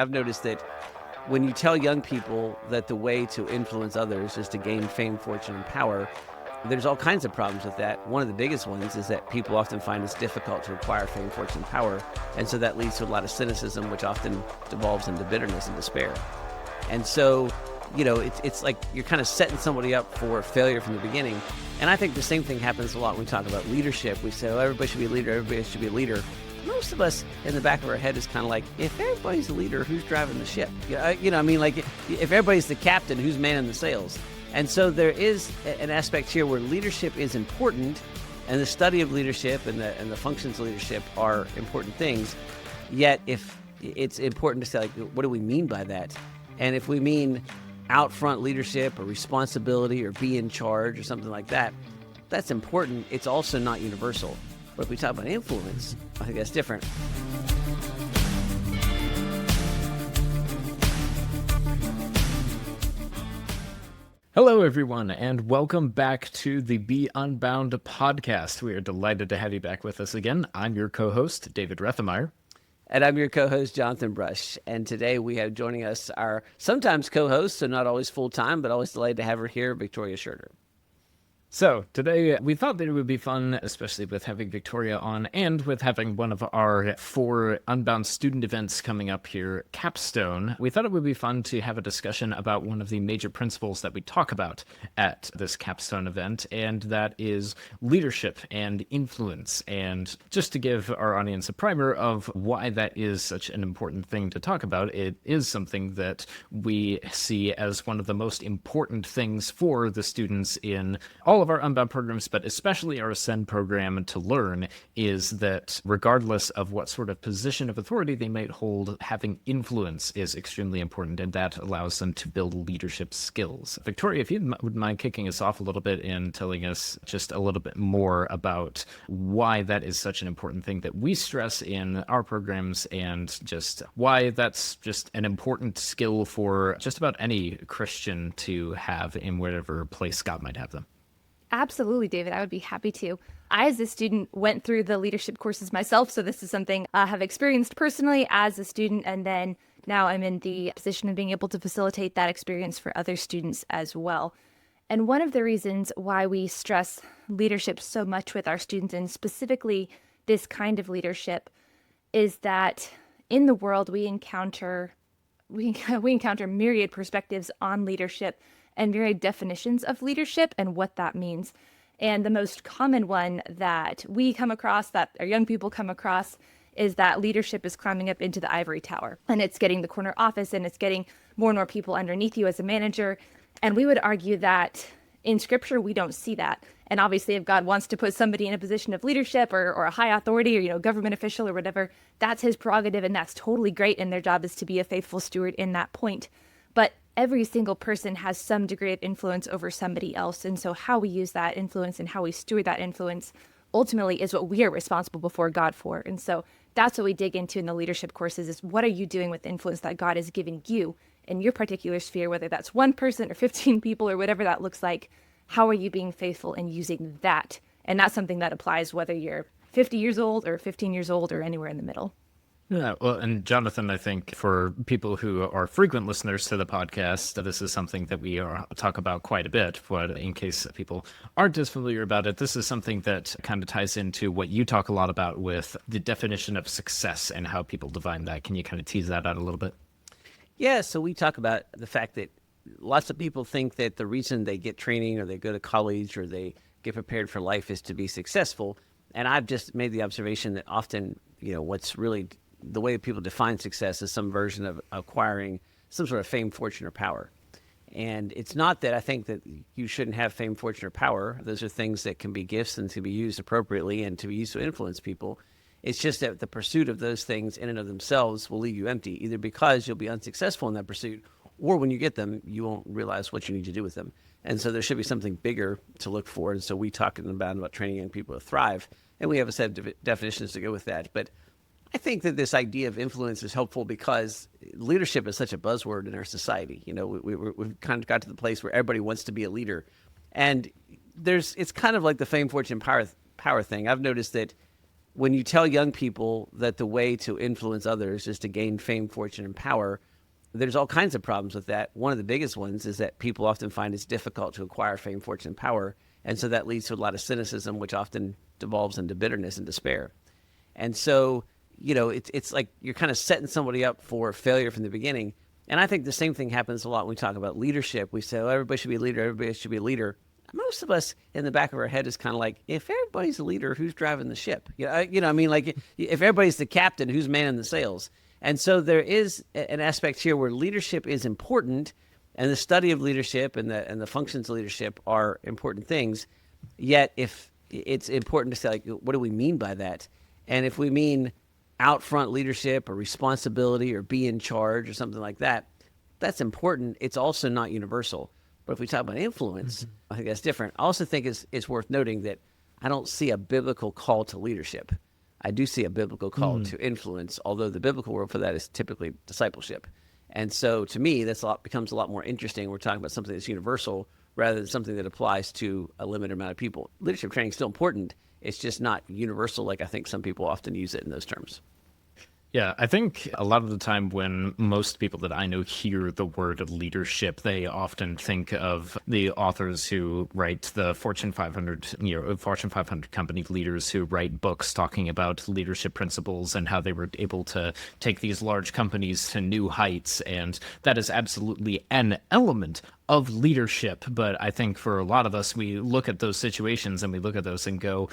I've noticed that when you tell young people that the way to influence others is to gain fame, fortune, and power, there's all kinds of problems with that. One of the biggest ones is that people often find it's difficult to acquire fame, fortune, and power. And so that leads to a lot of cynicism, which often devolves into bitterness and despair. And so, it's like you're kind of setting somebody up for failure from the beginning. And I think the same thing happens a lot when we talk about leadership. We say, oh, everybody should be a leader, everybody should be a leader. Most of us in the back of our head is kind of like, if everybody's a leader, who's driving the ship? If everybody's the captain, who's manning the sails? And so there is an aspect here where leadership is important, and the study of leadership and the functions of leadership are important things. Yet, if it's important to say, like, what do we mean by that? And if we mean out front leadership or responsibility or be in charge or something like that, that's important. It's also not universal. But if we talk about influence, I think that's different. Hello, everyone, and welcome back to the Be Unbound podcast. We are delighted to have you back with us again. I'm your co-host, David Rethemeyer. And I'm your co-host, Jonathan Brush. And today we have joining us our sometimes co-host, so not always full-time, but always delighted to have her here, Victoria Schurter. So today we thought that it would be fun, especially with having Victoria on and with having one of our 4 Unbound student events coming up here, Capstone. We thought it would be fun to have a discussion about one of the major principles that we talk about at this Capstone event, and that is leadership and influence. And just to give our audience a primer of why that is such an important thing to talk about, it is something that we see as one of the most important things for the students in all of our Unbound programs, but especially our Ascend program, to learn is that regardless of what sort of position of authority they might hold, having influence is extremely important, and that allows them to build leadership skills. Victoria, if you would mind kicking us off a little bit and telling us just a little bit more about why that is such an important thing that we stress in our programs, and just why that's just an important skill for just about any Christian to have in whatever place God might have them. Absolutely, David. I would be happy to. I, as a student, went through the leadership courses myself, so this is something I have experienced personally as a student, and then now I'm in the position of being able to facilitate that experience for other students as well. And one of the reasons why we stress leadership so much with our students, and specifically this kind of leadership, is that in the world we encounter myriad perspectives on leadership and myriad definitions of leadership and what that means. And the most common one that we come across, that our young people come across, is that leadership is climbing up into the ivory tower, and it's getting the corner office, and it's getting more and more people underneath you as a manager. And we would argue that in Scripture, we don't see that. And obviously, if God wants to put somebody in a position of leadership or a high authority or, government official or whatever, that's his prerogative, and that's totally great. And their job is to be a faithful steward in that point. But every single person has some degree of influence over somebody else. And so how we use that influence and how we steward that influence ultimately is what we are responsible before God for. And so that's what we dig into in the leadership courses, is what are you doing with the influence that God has given you in your particular sphere, whether that's one person or 15 people or whatever that looks like. How are you being faithful in using that? And that's something that applies whether you're 50 years old or 15 years old or anywhere in the middle. Yeah, well, and Jonathan, I think for people who are frequent listeners to the podcast, this is something that we talk about quite a bit. But in case people aren't as familiar about it, this is something that kind of ties into what you talk a lot about with the definition of success and how people define that. Can you kind of tease that out a little bit? Yeah, so we talk about the fact that lots of people think that the reason they get training or they go to college or they get prepared for life is to be successful. And I've just made the observation that often, what's really the way people define success is some version of acquiring some sort of fame, fortune, or power. And it's not that I think that you shouldn't have fame, fortune, or power. Those are things that can be gifts and to be used appropriately and to be used to influence people. It's just that the pursuit of those things in and of themselves will leave you empty, either because you'll be unsuccessful in that pursuit, or when you get them, you won't realize what you need to do with them. And so there should be something bigger to look for. And so we talk about training young people to thrive, and we have a set of definitions to go with that. But I think that this idea of influence is helpful because leadership is such a buzzword in our society. We've kind of got to the place where everybody wants to be a leader. And it's kind of like the fame, fortune, power thing. I've noticed that when you tell young people that the way to influence others is to gain fame, fortune, and power, there's all kinds of problems with that. One of the biggest ones is that people often find it's difficult to acquire fame, fortune, and power. And so that leads to a lot of cynicism, which often devolves into bitterness and despair. And so, it's like you're kind of setting somebody up for failure from the beginning. And I think the same thing happens a lot when we talk about leadership. We say, oh, everybody should be a leader. Everybody should be a leader. Most of us in the back of our head is kind of like, if everybody's a leader, who's driving the ship? Like if everybody's the captain, who's manning the sails? And so there is an aspect here where leadership is important, and the study of leadership and the functions of leadership are important things. Yet, if it's important to say, like, what do we mean by that? And if we mean out front leadership or responsibility or be in charge or something like that, that's important. It's also not universal. But if we talk about influence, I think that's different. I also think it's worth noting that I don't see a biblical call to leadership. I do see a biblical call to influence, although the biblical word for that is typically discipleship. And so to me, becomes a lot more interesting. We're talking about something that's universal rather than something that applies to a limited amount of people. Leadership training is still important. It's just not universal like I think some people often use it in those terms. Yeah, I think a lot of the time when most people that I know hear the word leadership, they often think of the authors who write the Fortune 500, Fortune 500 company leaders who write books talking about leadership principles and how they were able to take these large companies to new heights. And that is absolutely an element of leadership. But I think for a lot of us, we look at those situations and we look at those and go,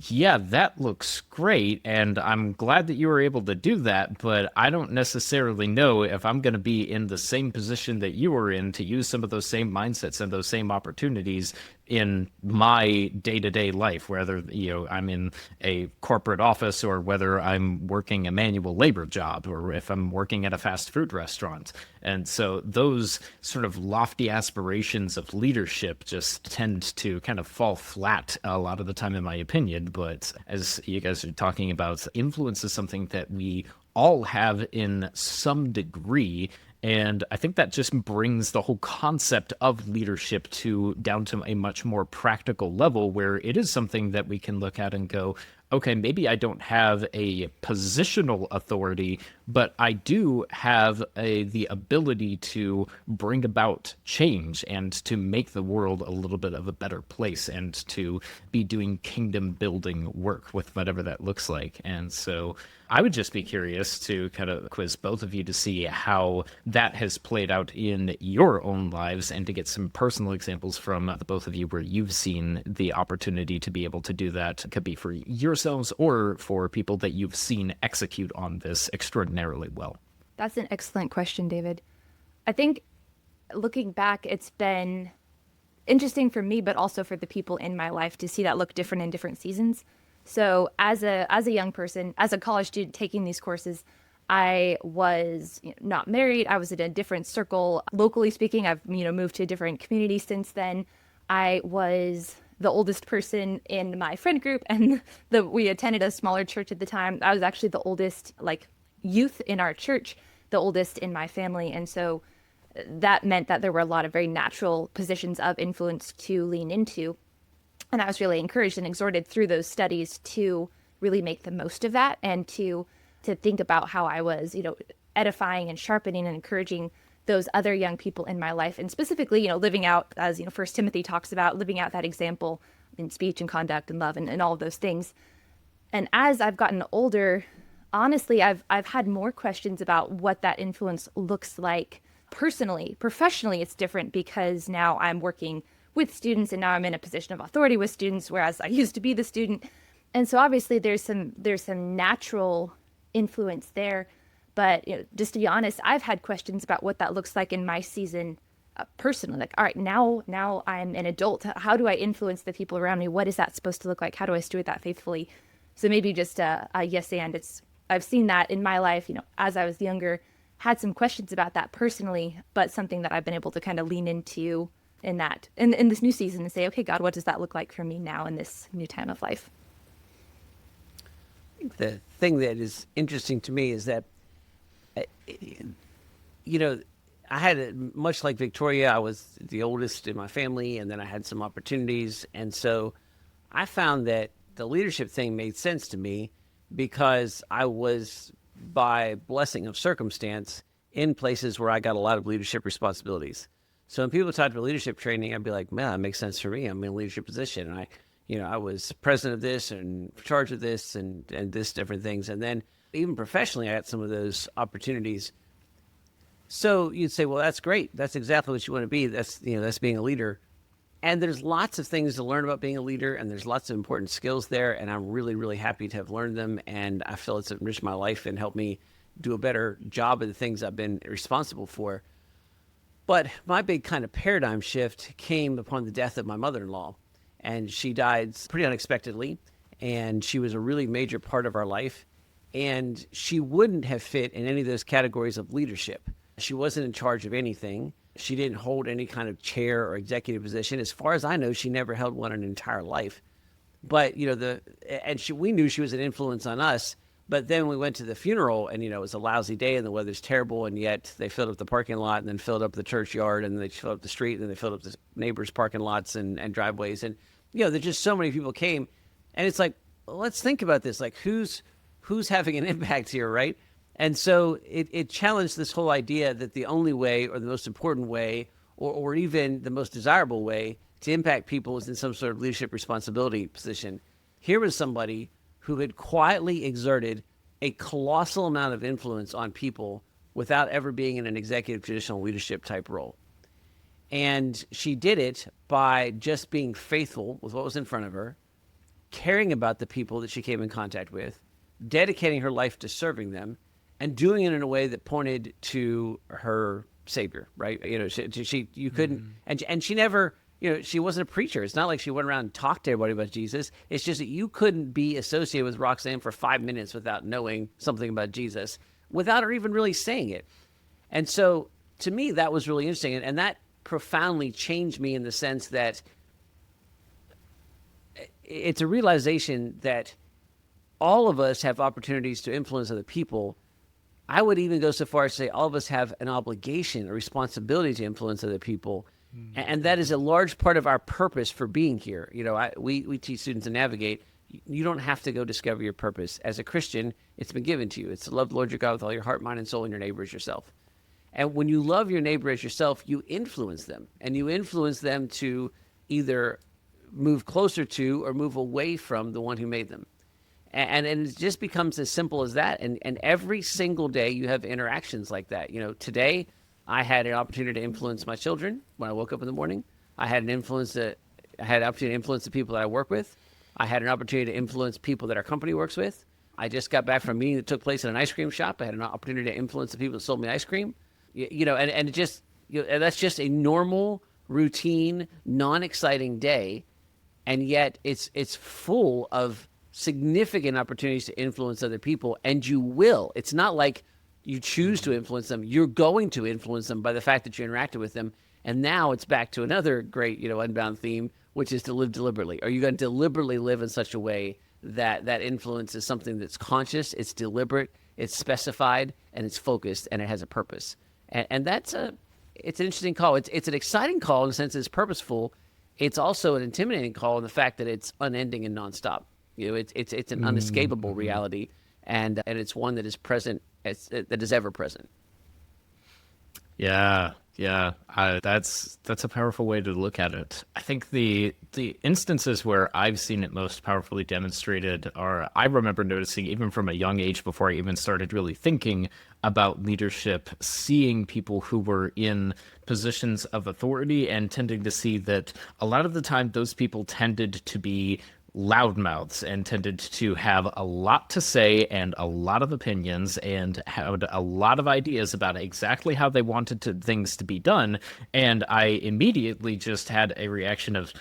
yeah, that looks great, and I'm glad that you were able to do that, but I don't necessarily know if I'm going to be in the same position that you were in to use some of those same mindsets and those same opportunities in my day-to-day life, whether I'm in a corporate office or whether I'm working a manual labor job or if I'm working at a fast food restaurant. And so those sort of lofty aspirations of leadership just tend to kind of fall flat a lot of the time, in my opinion. But as you guys are talking about, influence is something that we all have in some degree. And I think that just brings the whole concept of leadership down to a much more practical level where it is something that we can look at and go, okay, maybe I don't have a positional authority, but I do have the ability to bring about change and to make the world a little bit of a better place and to be doing kingdom building work with whatever that looks like. And so I would just be curious to kind of quiz both of you to see how that has played out in your own lives and to get some personal examples from the both of you where you've seen the opportunity to be able to do that. It could be for yourselves or for people that you've seen execute on this extraordinarily well. That's an excellent question, David. I think looking back, it's been interesting for me, but also for the people in my life to see that look different in different seasons. So as a young person, as a college student taking these courses, I was not married. I was in a different circle. Locally speaking, I've moved to a different community since then. I was the oldest person in my friend group, and we attended a smaller church at the time. I was actually the oldest youth in our church, the oldest in my family. And so that meant that there were a lot of very natural positions of influence to lean into. And I was really encouraged and exhorted through those studies to really make the most of that and to think about how I was, edifying and sharpening and encouraging those other young people in my life. And specifically, living out, as First Timothy talks about, living out that example in speech and conduct and love and all of those things. And as I've gotten older, honestly, I've had more questions about what that influence looks like personally. Professionally, it's different because now I'm working with students and now I'm in a position of authority with students, whereas I used to be the student. And so obviously there's some natural influence there. But just to be honest, I've had questions about what that looks like in my season personally. Like, all right, now I'm an adult. How do I influence the people around me? What is that supposed to look like? How do I steward that faithfully? So maybe just a yes and. I've seen that in my life, as I was younger, had some questions about that personally, but something that I've been able to kind of lean into in this new season and say, okay, God, what does that look like for me now in this new time of life? I think the thing that is interesting to me is that, I had, much like Victoria, I was the oldest in my family, and then I had some opportunities. And so I found that the leadership thing made sense to me because I was, by blessing of circumstance, in places where I got a lot of leadership responsibilities. So when people talk about leadership training, I'd be like, man, that makes sense for me. I'm in a leadership position. And I was president of this and in charge of this and this different things. And then even professionally, I had some of those opportunities. So you'd say, well, that's great. That's exactly what you want to be. That's being a leader. And there's lots of things to learn about being a leader, and there's lots of important skills there. And I'm really, really happy to have learned them. And I feel it's enriched my life and helped me do a better job of the things I've been responsible for. But my big kind of paradigm shift came upon the death of my mother-in-law. And she died pretty unexpectedly. And she was a really major part of our life. And she wouldn't have fit in any of those categories of leadership. She wasn't in charge of anything. She didn't hold any kind of chair or executive position. As far as I know, she never held one in her entire life. But, we knew she was an influence on us. But then we went to the funeral and, it was a lousy day and the weather's terrible. And yet they filled up the parking lot and then filled up the churchyard and they filled up the street and then they filled up the neighbors' parking lots and driveways. And, there's just so many people came. And it's like, well, let's think about this. Like, who's having an impact here, right? And so it challenged this whole idea that the only way or the most important way or even the most desirable way to impact people was in some sort of leadership responsibility position. Here was somebody who had quietly exerted a colossal amount of influence on people without ever being in an executive traditional leadership type role. And she did it by just being faithful with what was in front of her, caring about the people that she came in contact with, dedicating her life to serving them, and doing it in a way that pointed to her Savior, right? You couldn't, and she never, she wasn't a preacher. It's not like she went around and talked to everybody about Jesus. It's just that you couldn't be associated with Roxanne for 5 minutes without knowing something about Jesus, without her even really saying it. And so to me, that was really interesting. And that profoundly changed me in the sense that it's a realization that all of us have opportunities to influence other people. I would even go so far as to say all of us have an obligation, a responsibility to influence other people. And that is a large part of our purpose for being here. We teach students to navigate. You don't have to go discover your purpose. As a Christian, it's been given to you. It's to love the Lord your God with all your heart, mind, and soul, and your neighbor as yourself. And when you love your neighbor as yourself, you influence them. And you influence them to either move closer to or move away from the one who made them. And it just becomes as simple as that. And every single day you have interactions like that. Today I had an opportunity to influence my children when I woke up in the morning. I had an opportunity to influence the people that I work with. I had an opportunity to influence people that our company works with. I just got back from a meeting that took place in an ice cream shop. I had an opportunity to influence the people that sold me ice cream. And that's just a normal, routine, non-exciting day. And yet it's full of significant opportunities to influence other people, and you will. It's not like you choose to influence them. You're going to influence them by the fact that you interacted with them. And now it's back to another great, Unbound theme, which is to live deliberately. Are you going to deliberately live in such a way that that influence is something that's conscious, it's deliberate, it's specified, and it's focused, and it has a purpose? And it's an interesting call. It's an exciting call in the sense it's purposeful. It's also an intimidating call in the fact that it's unending and nonstop. It's an unescapable reality, and it's one that is present, that is ever present. Yeah. That's a powerful way to look at it. I think the instances where I've seen it most powerfully demonstrated are, I remember noticing even from a young age before I even started really thinking about leadership, seeing people who were in positions of authority and tending to see that a lot of the time those people tended to be loudmouths and tended to have a lot to say and a lot of opinions and had a lot of ideas about exactly how they wanted things to be done. And I immediately just had a reaction of,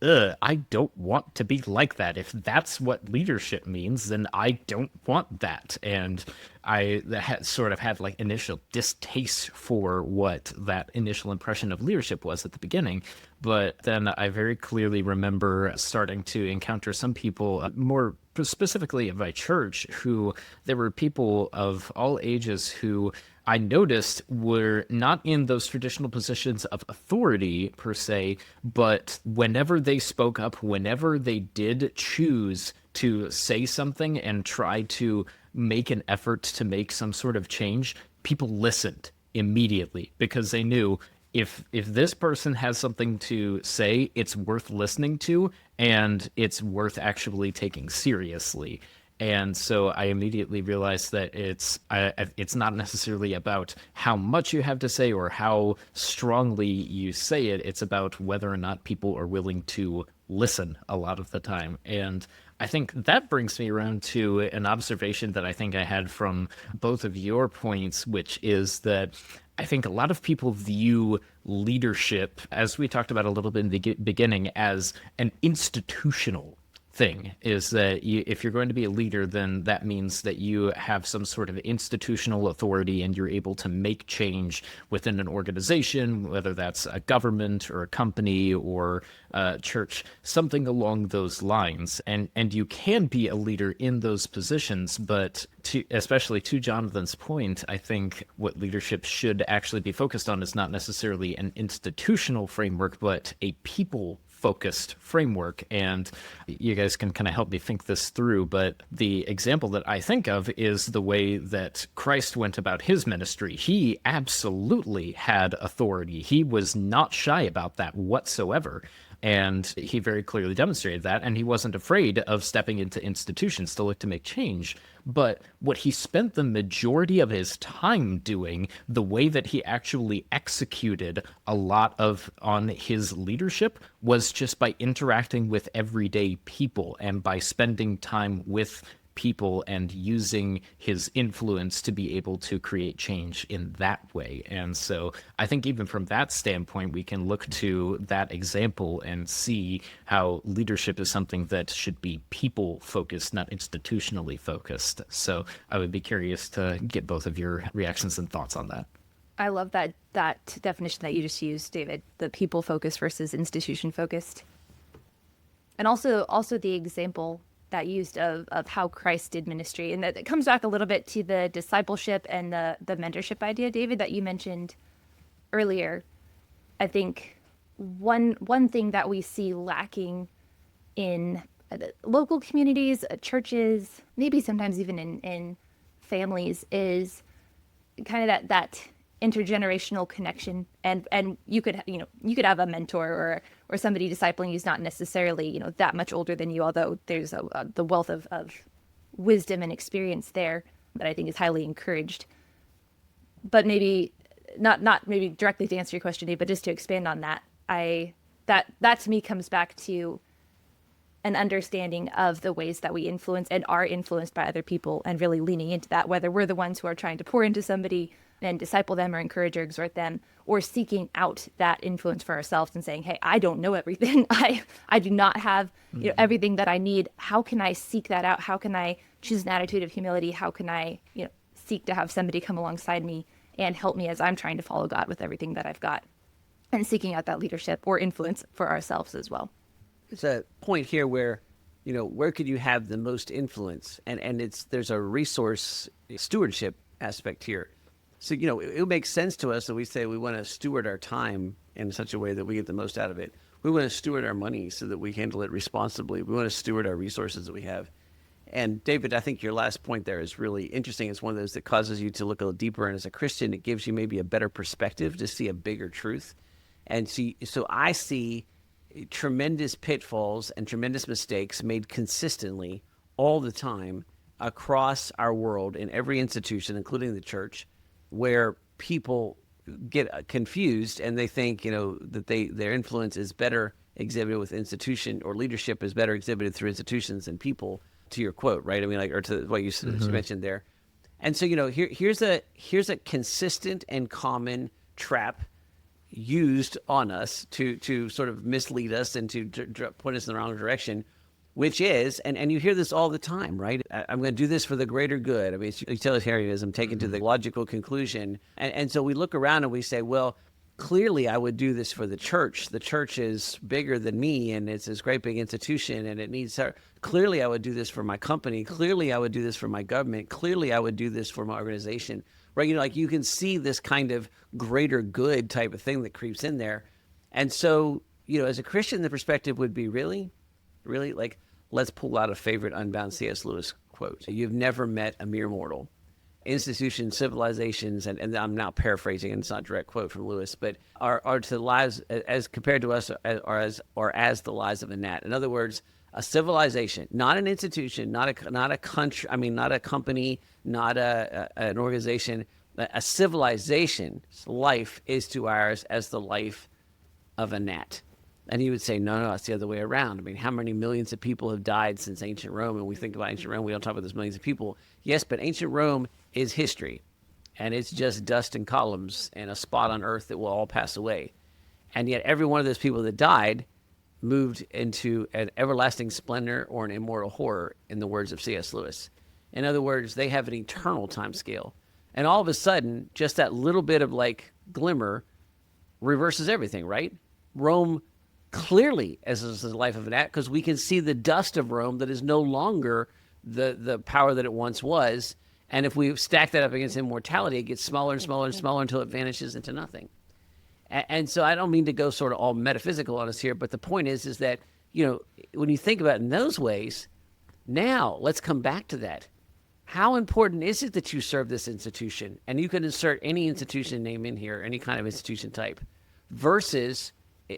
I don't want to be like that. If that's what leadership means, then I don't want that. And I sort of had like initial distaste for what that initial impression of leadership was at the beginning. But then I very clearly remember starting to encounter some people, more specifically at my church, who there were people of all ages who I noticed were not in those traditional positions of authority per se, but whenever they spoke up, whenever they did choose to say something and try to make an effort to make some sort of change, people listened immediately because they knew if this person has something to say, it's worth listening to and it's worth actually taking seriously. And so I immediately realized that it's not necessarily about how much you have to say or how strongly you say it. It's about whether or not people are willing to listen a lot of the time. And I think that brings me around to an observation that I think I had from both of your points, which is that I think a lot of people view leadership, as we talked about a little bit in the beginning, as an institutional thing. Is that if you're going to be a leader, then that means that you have some sort of institutional authority and you're able to make change within an organization, whether that's a government or a company or a church, something along those lines. And you can be a leader in those positions, but especially to Jonathan's point, I think what leadership should actually be focused on is not necessarily an institutional framework, but a people-focused framework. And you guys can kind of help me think this through, but the example that I think of is the way that Christ went about his ministry. He absolutely had authority. He was not shy about that whatsoever. And he very clearly demonstrated that, and he wasn't afraid of stepping into institutions to look to make change. But what he spent the majority of his time doing, the way that he actually executed a lot of on his leadership, was just by interacting with everyday people and by spending time with people and using his influence to be able to create change in that way. And so I think even from that standpoint, we can look to that example and see how leadership is something that should be people focused, not institutionally focused. So I would be curious to get both of your reactions and thoughts on that. I love that definition that you just used, David, the people focused versus institution focused. And also the example that used of how Christ did ministry. And that it comes back a little bit to the discipleship and the mentorship idea, David, that you mentioned earlier. I think one thing that we see lacking in local communities, churches, maybe sometimes even in families, is kind of that intergenerational connection. And you could have a mentor or somebody discipling who's not necessarily that much older than you, although there's the wealth of wisdom and experience there that I think is highly encouraged. But maybe not maybe directly to answer your question, Dave, but just to expand on that, that to me comes back to an understanding of the ways that we influence and are influenced by other people, and really leaning into that, whether we're the ones who are trying to pour into somebody and disciple them or encourage or exhort them, or seeking out that influence for ourselves and saying, hey, I don't know everything. I do not have everything that I need. How can I seek that out? How can I choose an attitude of humility? How can I seek to have somebody come alongside me and help me as I'm trying to follow God with everything that I've got, and seeking out that leadership or influence for ourselves as well. There's a point here where, where could you have the most influence? And there's a resource stewardship aspect here. So, it makes sense to us that we say we want to steward our time in such a way that we get the most out of it. We want to steward our money so that we handle it responsibly. We want to steward our resources that we have. And David, I think your last point there is really interesting. It's one of those that causes you to look a little deeper. And as a Christian, it gives you maybe a better perspective to see a bigger truth. And so I see tremendous pitfalls and tremendous mistakes made consistently all the time across our world in every institution, including the church, where people get confused and they think, that their influence is better exhibited with institution, or leadership is better exhibited through institutions than people, to your quote, right? I mean, or to what you mentioned there. And so, here's a consistent and common trap used on us to sort of mislead us and to put us in the wrong direction, which is, and you hear this all the time, right? I'm going to do this for the greater good. I mean, it's utilitarianism taken to the logical conclusion. And so we look around and we say, well, clearly I would do this for the church. The church is bigger than me, and it's this great big institution, and it needs her. Clearly I would do this for my company. Clearly I would do this for my government. Clearly I would do this for my organization, right? Like you can see this kind of greater good type of thing that creeps in there. And so, as a Christian, the perspective would be really, like, let's pull out a favorite Unbound C.S. Lewis quote. You've never met a mere mortal. Institutions, civilizations, and I'm now paraphrasing, and it's not a direct quote from Lewis, but are to lives as compared to us, or as the lives of a gnat. In other words, a civilization, not an institution, not a country. I mean, not a company, not an organization. A civilization's life is to ours as the life of a gnat. And he would say, no, it's the other way around. I mean, how many millions of people have died since ancient Rome? And we think about ancient Rome, we don't talk about those millions of people. Yes, but ancient Rome is history. And it's just dust and columns and a spot on earth that will all pass away. And yet every one of those people that died moved into an everlasting splendor or an immortal horror, in the words of C.S. Lewis. In other words, they have an eternal time scale. And all of a sudden, just that little bit of like glimmer reverses everything, right? Rome clearly as the life of an act, because we can see the dust of Rome that is no longer the power that it once was. And if we stack that up against immortality, it gets smaller and smaller and smaller until it vanishes into nothing. And so I don't mean to go sort of all metaphysical on us here, but the point is that, you know, when you think about it in those ways, now let's come back to that. How important is it that you serve this institution? And you can insert any institution name in here, any kind of institution type, versus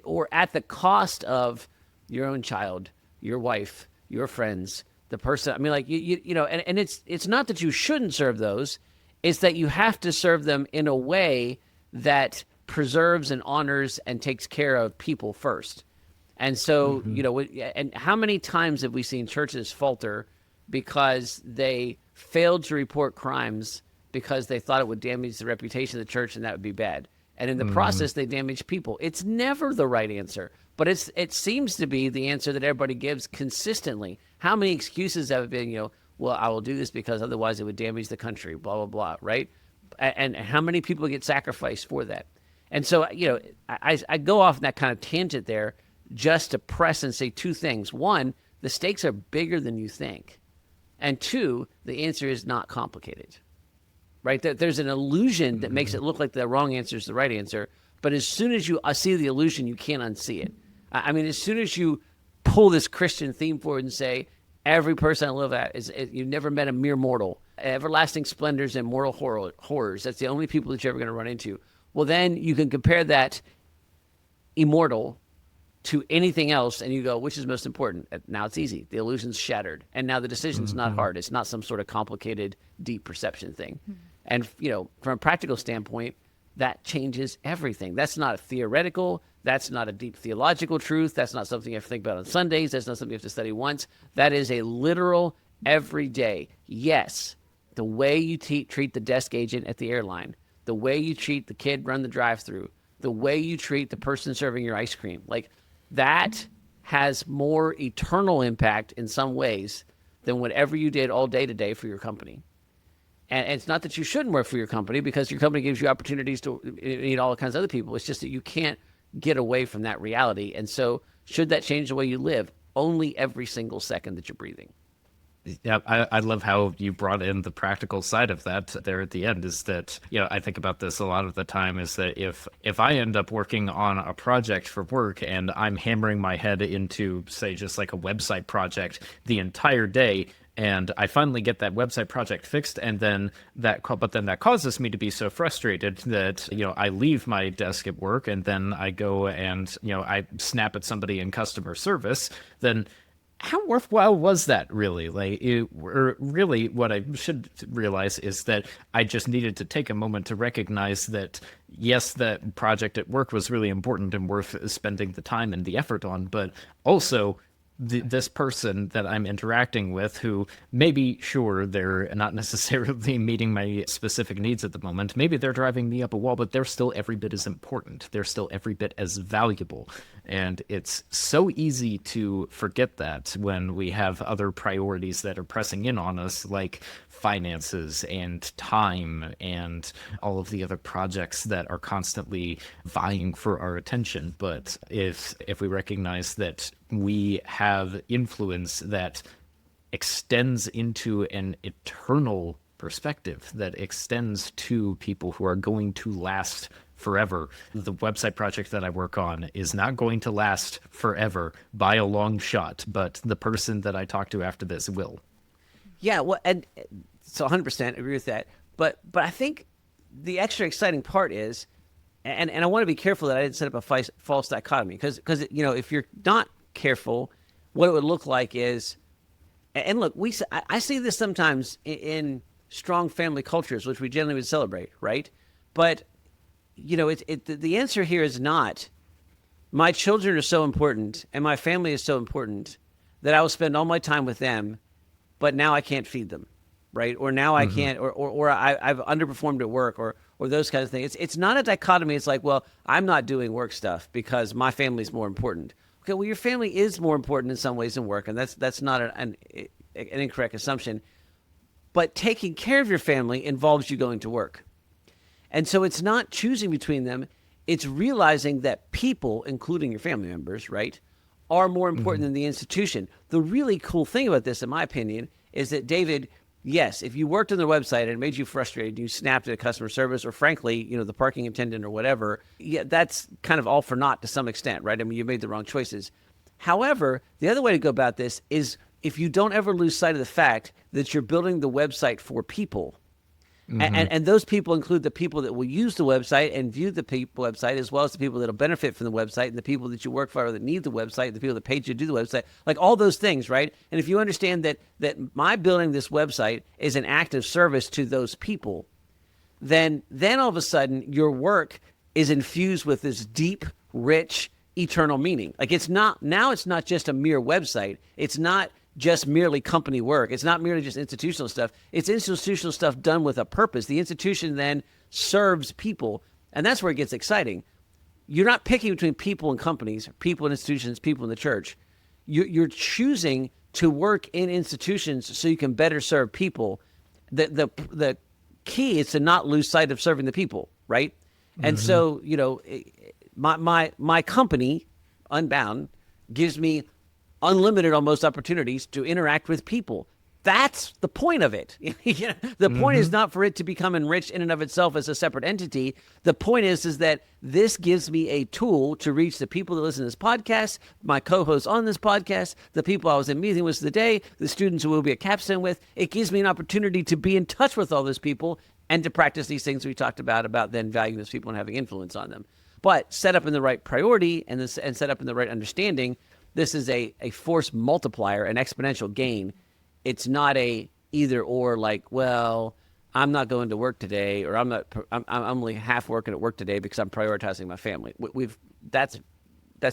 or at the cost of your own child, your wife, your friends, the person. I mean, like, you know, and it's not that you shouldn't serve those. It's that you have to serve them in a way that preserves and honors and takes care of people first. And so, you know, and how many times have we seen churches falter because they failed to report crimes because they thought it would damage the reputation of the church and that would be bad. And in the process, they damage people. It's never the right answer, but it seems to be the answer that everybody gives consistently. How many excuses have been, you know, well, I will do this because otherwise it would damage the country, blah, blah, blah, right? And how many people get sacrificed for that? And so, you know, I go off in that kind of tangent there just to press and say two things. One, the stakes are bigger than you think. And two, the answer is not complicated. Right? There's an illusion that makes it look like the wrong answer is the right answer. But as soon as you see the illusion, you can't unsee it. I mean, as soon as you pull this Christian theme forward and say, every person I live at you've never met a mere mortal, everlasting splendors and mortal horrors. That's the only people that you're ever going to run into. Well, then you can compare that immortal to anything else, and you go, which is most important? Now it's easy. The illusion's shattered. And now the decision's not hard. It's not some sort of complicated, deep perception thing. And, you know, from a practical standpoint, that changes everything. That's not theoretical. That's not a deep theological truth. That's not something you have to think about on Sundays. That's not something you have to study once. That is a literal everyday. Yes, the way you treat the desk agent at the airline, the way you treat the kid run the drive-thru, the way you treat the person serving your ice cream, like that has more eternal impact in some ways than whatever you did all day today for your company. And it's not that you shouldn't work for your company, because your company gives you opportunities to meet all kinds of other people. It's just that you can't get away from that reality. And so should that change the way you live? Only every single second that you're breathing. Yeah, I love how you brought in the practical side of that there at the end. Is that, you know, I think about this a lot of the time, is that if I end up working on a project for work and I'm hammering my head into, say, just like a website project the entire day, and I finally get that website project fixed, and then that causes me to be so frustrated that, you know, I leave my desk at work and then I go and, you know, I snap at somebody in customer service, then how worthwhile was that really? Really what I should realize is that I just needed to take a moment to recognize that, yes, that project at work was really important and worth spending the time and the effort on, but also this person that I'm interacting with, who maybe, sure, they're not necessarily meeting my specific needs at the moment. Maybe they're driving me up a wall, but they're still every bit as important. They're still every bit as valuable. And it's so easy to forget that when we have other priorities that are pressing in on us, like finances and time and all of the other projects that are constantly vying for our attention. But if we recognize that we have influence that extends into an eternal perspective, that extends to people who are going to last forever. The website project that I work on is not going to last forever by a long shot, but the person that I talk to after this will. Yeah, well, and so 100% agree with that. But I think the extra exciting part is, and I want to be careful that I didn't set up a false dichotomy, because if you're not careful, what it would look like is, and look, I see this sometimes in strong family cultures, which we generally would celebrate, right? But the answer here is not, my children are so important and my family is so important that I will spend all my time with them, but now I can't feed them, right? Or now I can't, or I've underperformed at work, or those kinds of things. It's not a dichotomy. It's like, well, I'm not doing work stuff because my family's more important. Okay, well, your family is more important in some ways than work, and that's not an incorrect assumption. But taking care of your family involves you going to work. And so it's not choosing between them. It's realizing that people, including your family members, right, are more important than the institution. The really cool thing about this, in my opinion, is that, David, yes, if you worked on their website and it made you frustrated, you snapped at customer service, or frankly, the parking attendant or whatever, yeah, that's kind of all for naught to some extent, right? I mean, you made the wrong choices. However, the other way to go about this is, if you don't ever lose sight of the fact that you're building the website for people, and those people include the people that will use the website and view the website, as well as the people that will benefit from the website, and the people that you work for that need the website, the people that paid you to do the website, like all those things, right? And if you understand that my building this website is an act of service to those people, then all of a sudden your work is infused with this deep, rich, eternal meaning. Like, it's not just a mere website. It's not just merely company work. It's not merely just institutional stuff. It's institutional stuff done with a purpose. The institution then serves people, and that's where it gets exciting. You're not picking between people and companies, people and institutions, people in the church. You're choosing to work in institutions so you can better serve people. The key is to not lose sight of serving the people, right? And so, my company, Unbound, gives me unlimited almost opportunities to interact with people. That's the point of it. The point is not for it to become enriched in and of itself as a separate entity. The point is that this gives me a tool to reach the people that listen to this podcast, my co-hosts on this podcast, the people I was in meeting with today, the students who will be at Capstone with. It gives me an opportunity to be in touch with all those people and to practice these things we talked about then valuing those people and having influence on them. But set up in the right priority and set up in the right understanding, this is a force multiplier, an exponential gain. It's not a either or, like, well, I'm not going to work today, or I'm only half working at work today because I'm prioritizing my family. That's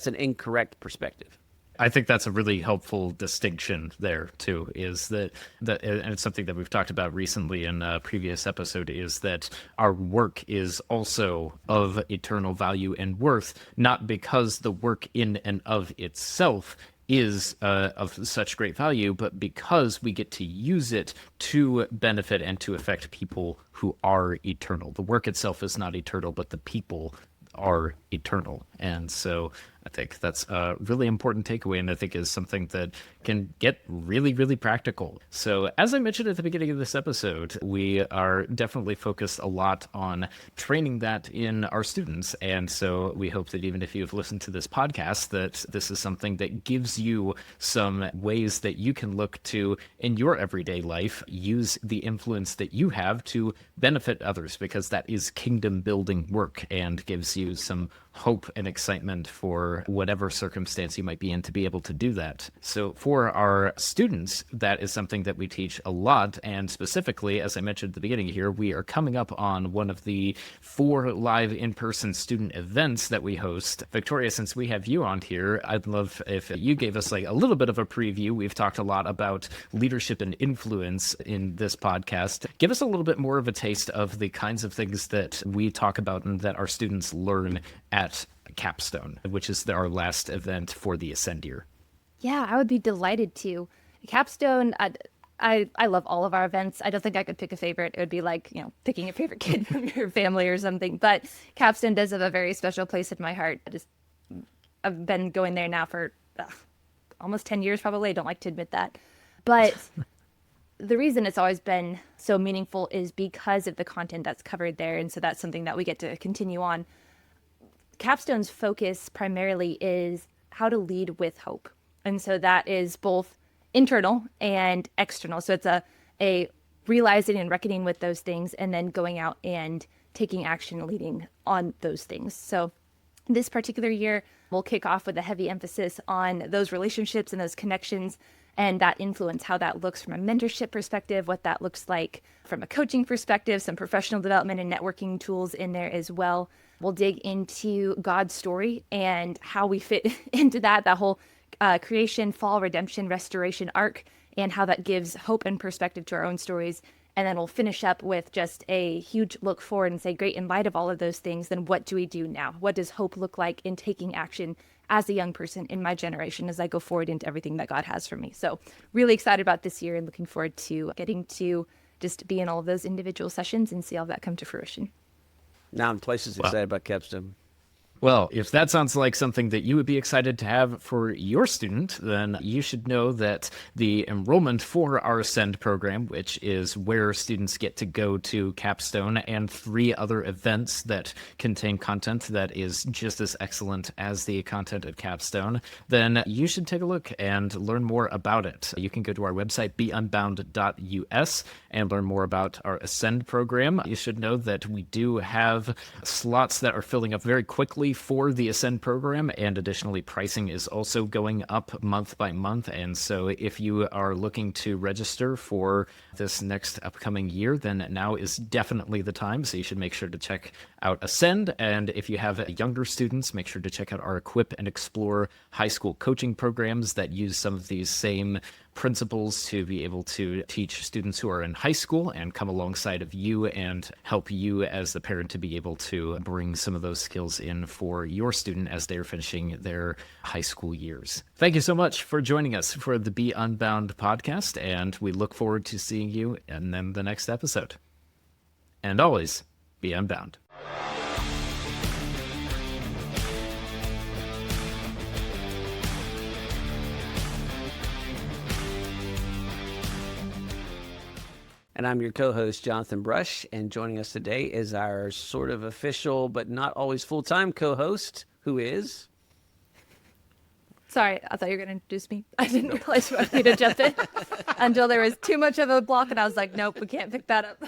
an incorrect perspective. I think that's a really helpful distinction there too, is that and it's something that we've talked about recently in a previous episode, is that our work is also of eternal value and worth, not because the work in and of itself is of such great value, but because we get to use it to benefit and to affect people who are eternal. The work itself is not eternal, but the people are eternal. And so I think that's a really important takeaway, and I think is something that can get really, really practical. So as I mentioned at the beginning of this episode, we are definitely focused a lot on training that in our students. And so we hope that even if you've listened to this podcast, that this is something that gives you some ways that you can look to in your everyday life, use the influence that you have to benefit others, because that is kingdom building work and gives you some hope and excitement for whatever circumstance you might be in to be able to do that. So for our students, that is something that we teach a lot. And specifically, as I mentioned at the beginning here, we are coming up on one of the 4 live in-person student events that we host. Victoria, since we have you on here, I'd love if you gave us like a little bit of a preview. We've talked a lot about leadership and influence in this podcast. Give us a little bit more of a taste of the kinds of things that we talk about and that our students learn at Capstone, which is our last event for the Ascend year. Yeah, I would be delighted to. Capstone, I love all of our events. I don't think I could pick a favorite. It would be like, picking a favorite kid from your family or something. But Capstone does have a very special place in my heart. I've been going there now for almost 10 years, probably. I don't like to admit that. But the reason it's always been so meaningful is because of the content that's covered there. And so that's something that we get to continue on. Capstone's focus primarily is how to lead with hope. And so that is both internal and external. So it's a realizing and reckoning with those things and then going out and taking action, leading on those things. So this particular year, we'll kick off with a heavy emphasis on those relationships and those connections and that influence, how that looks from a mentorship perspective, what that looks like from a coaching perspective, some professional development and networking tools in there as well. We'll dig into God's story and how we fit into that whole creation, fall, redemption, restoration arc, and how that gives hope and perspective to our own stories. And then we'll finish up with just a huge look forward and say, great, in light of all of those things, then what do we do now? What does hope look like in taking action as a young person in my generation as I go forward into everything that God has for me? So really excited about this year and looking forward to getting to just be in all of those individual sessions and see all that come to fruition. Now I'm twice as excited about Capstone. Well, if that sounds like something that you would be excited to have for your student, then you should know that the enrollment for our Ascend program, which is where students get to go to Capstone and 3 other events that contain content that is just as excellent as the content at Capstone, then you should take a look and learn more about it. You can go to our website, beunbound.us, and learn more about our Ascend program. You should know that we do have slots that are filling up very quickly for the Ascend program, and additionally pricing is also going up month by month. And so if you are looking to register for this next upcoming year, then now is definitely the time. So you should make sure to check out Ascend. And if you have younger students, make sure to check out our Equip and Explore high school coaching programs that use some of these same principles to be able to teach students who are in high school and come alongside of you and help you as the parent to be able to bring some of those skills in for your student as they're finishing their high school years. Thank you so much for joining us for the Be Unbound podcast, and we look forward to seeing you in the next episode. And always, be unbound. And I'm your co-host, Jonathan Brush, and joining us today is our sort of official but not always full-time co-host, who is... Sorry, I thought you were going to introduce me. I didn't realize you wanted me to jump in until there was too much of a block, and I was like, nope, we can't pick that up.